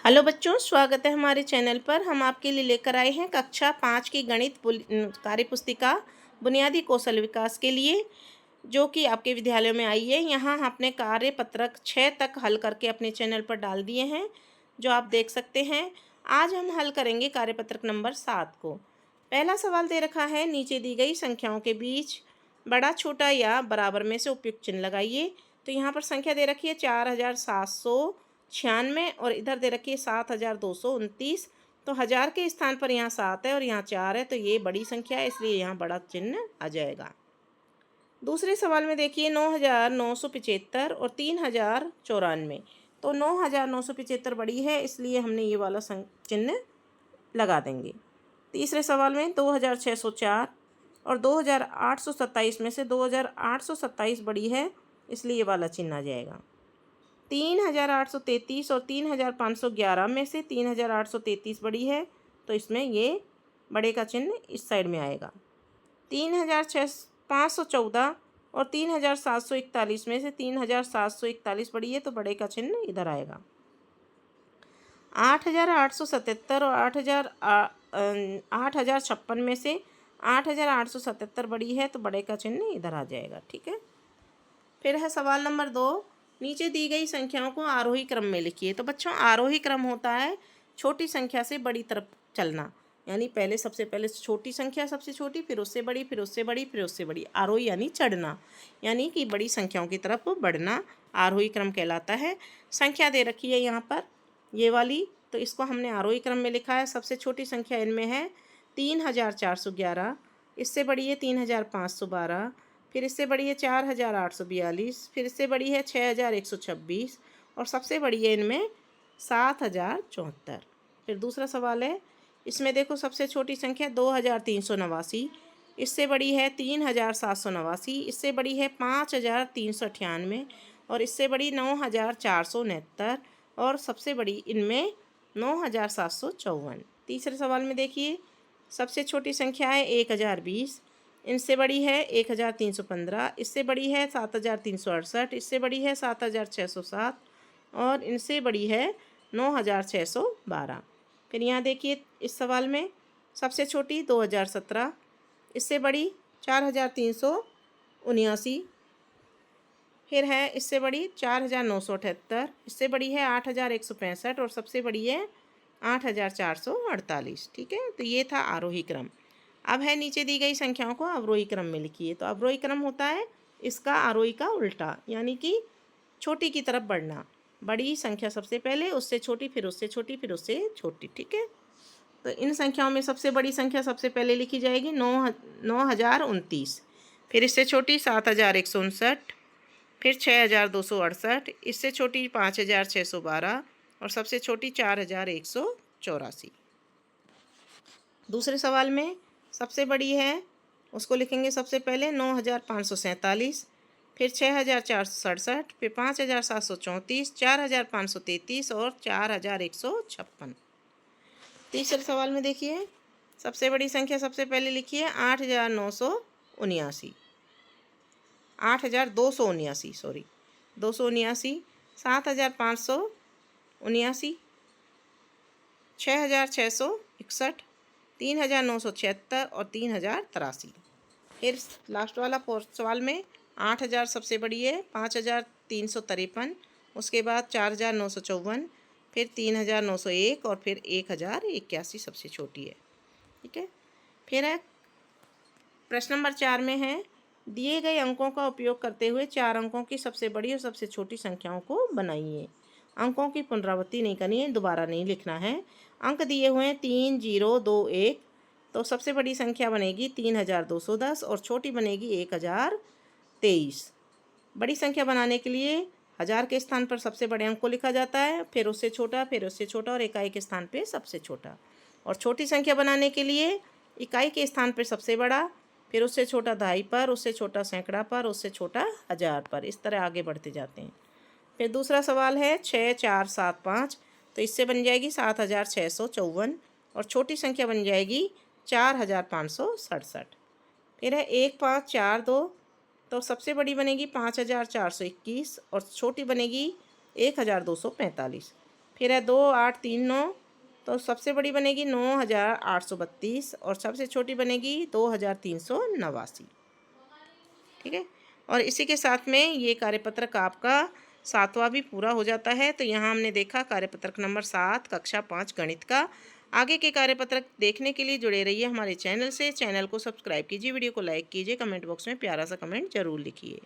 Hello बच्चों, स्वागत है हमारे चैनल पर। हम आपके लिए लेकर आए हैं कक्षा 5 की गणित कार्यपुस्तिका बुनियादी कौशल विकास के लिए, जो कि आपके विद्यालयों में आई है। यहाँ हमने कार्यपत्रक 6 तक हल करके अपने चैनल पर डाल दिए हैं, जो आप देख सकते हैं। आज हम हल करेंगे कार्यपत्रक नंबर 7 को। पहला सवाल दे रखा है, नीचे दी गई संख्याओं के बीच बड़ा, छोटा या बराबर में से उपयुक्त चिन्ह लगाइए। तो यहाँ पर संख्या दे रखी है 4796 और इधर दे रखी है 7229। तो हज़ार के स्थान पर यहाँ 7 है और यहाँ 4 है, तो ये बड़ी संख्या है, इसलिए यहाँ बड़ा चिन्ह आ जाएगा। दूसरे सवाल में देखिए 9975 और 3094। तो 9975 बड़ी है, इसलिए हमने ये वाला चिन्ह लगा देंगे। तीसरे सवाल में 2604 और 2827 में से 2827 बड़ी है, इसलिए ये वाला चिन्ह आ जाएगा। 3833 और 3511 में से 3833 बड़ी है, तो इसमें ये बड़े का चिन्ह इस साइड में आएगा। 3514 और 3741 में से 3741 बड़ी है, तो बड़े का चिन्ह इधर आएगा। 8877 और 8056 में से 8877 बड़ी है, तो बड़े का चिन्ह इधर आ जाएगा। ठीक है। फिर है सवाल नंबर 2, नीचे दी गई संख्याओं को आरोही क्रम में लिखिए। तो बच्चों, आरोही क्रम होता है छोटी संख्या से बड़ी तरफ चलना, यानी सबसे पहले छोटी संख्या सबसे छोटी, फिर उससे बड़ी, फिर उससे बड़ी, फिर उससे बड़ी। आरोही यानी चढ़ना, यानी कि बड़ी संख्याओं की तरफ बढ़ना आरोही क्रम कहलाता है। संख्या दे रखी है यहाँ पर ये वाली, तो इसको हमने आरोही क्रम में लिखा है। सबसे छोटी संख्या इनमें है 3411, इससे बड़ी है 3512, फिर इससे बड़ी है 4842, फिर इससे बड़ी है 6126 और सबसे बड़ी है इनमें 7074। फिर दूसरा सवाल है, इसमें देखो सबसे छोटी संख्या 2389, इससे बड़ी है 3789, इससे बड़ी है 5398 और इससे बड़ी 9469 और सबसे बड़ी इनमें 9754। तीसरे सवाल में देखिए, सबसे छोटी संख्या है 1020, इनसे बड़ी है 1315, इससे बड़ी है 7368, इससे बड़ी है 7607 और इनसे बड़ी है 9612। फिर यहाँ देखिए इस सवाल में सबसे छोटी 2017, इससे बड़ी 4379, फिर है इससे बड़ी 4978, इससे बड़ी है 8165 और सबसे बड़ी है 8448। ठीक है। तो ये था आरोही क्रम। अब है नीचे दी गई संख्याओं को अवरोही क्रम में लिखिए। तो अवरोही क्रम होता है इसका आरोही का उल्टा, यानी कि छोटी की तरफ बढ़ना। बड़ी संख्या सबसे पहले, उससे छोटी, फिर उससे छोटी, फिर उससे छोटी। ठीक है। तो इन संख्याओं में सबसे बड़ी संख्या सबसे पहले लिखी जाएगी 9029, फिर इससे छोटी 7159, फिर 6268, इससे छोटी 5612 और सबसे छोटी 4184। दूसरे सवाल में सबसे बड़ी है उसको लिखेंगे सबसे पहले 9547, फिर 6467, फिर 5734, 4533 और 4156। तीसरे सवाल में देखिए सबसे बड़ी संख्या सबसे पहले लिखिए 8979, 8279, सॉरी 279, 7579, 6661, 3976 और 3083। फिर लास्ट वाला सवाल में 8000 सबसे बड़ी है, 5353, उसके बाद 4954, फिर 3901 और फिर 1081 सबसे छोटी है। ठीक है। फिर है प्रश्न नंबर 4 में है, दिए गए अंकों का उपयोग करते हुए 4 अंकों की सबसे बड़ी और सबसे छोटी संख्याओं को बनाइए। अंकों की पुनरावृत्ति नहीं करनी है, दोबारा नहीं लिखना है। अंक दिए हुए हैं 3 0 2 1, तो सबसे बड़ी संख्या बनेगी 3210 और छोटी बनेगी 1023। बड़ी संख्या बनाने के लिए हज़ार के स्थान पर सबसे बड़े अंक को लिखा जाता है, फिर उससे छोटा, फिर उससे छोटा और इकाई के स्थान पे सबसे छोटा। और छोटी संख्या बनाने के लिए इकाई के स्थान पर सबसे बड़ा, फिर उससे छोटा दहाई पर, उससे छोटा सैकड़ा पर, उससे छोटा हज़ार पर, इस तरह आगे बढ़ते जाते हैं। फिर दूसरा सवाल है 6475, तो इससे बन जाएगी 7654 और छोटी संख्या बन जाएगी 4567। फिर है 1542, तो सबसे बड़ी बनेगी 5421 और छोटी बनेगी 1245। फिर है 2 8 3 9, तो सबसे बड़ी बनेगी 9832 और सबसे छोटी बनेगी 2389। ठीक है। और इसी के साथ में ये कार्यपत्रक आपका 7वां भी पूरा हो जाता है। तो यहाँ हमने देखा कार्यपत्रक नंबर 7 कक्षा 5 गणित का। आगे के कार्यपत्रक देखने के लिए जुड़े रहिए हमारे चैनल से। चैनल को सब्सक्राइब कीजिए, वीडियो को लाइक कीजिए, कमेंट बॉक्स में प्यारा सा कमेंट जरूर लिखिए।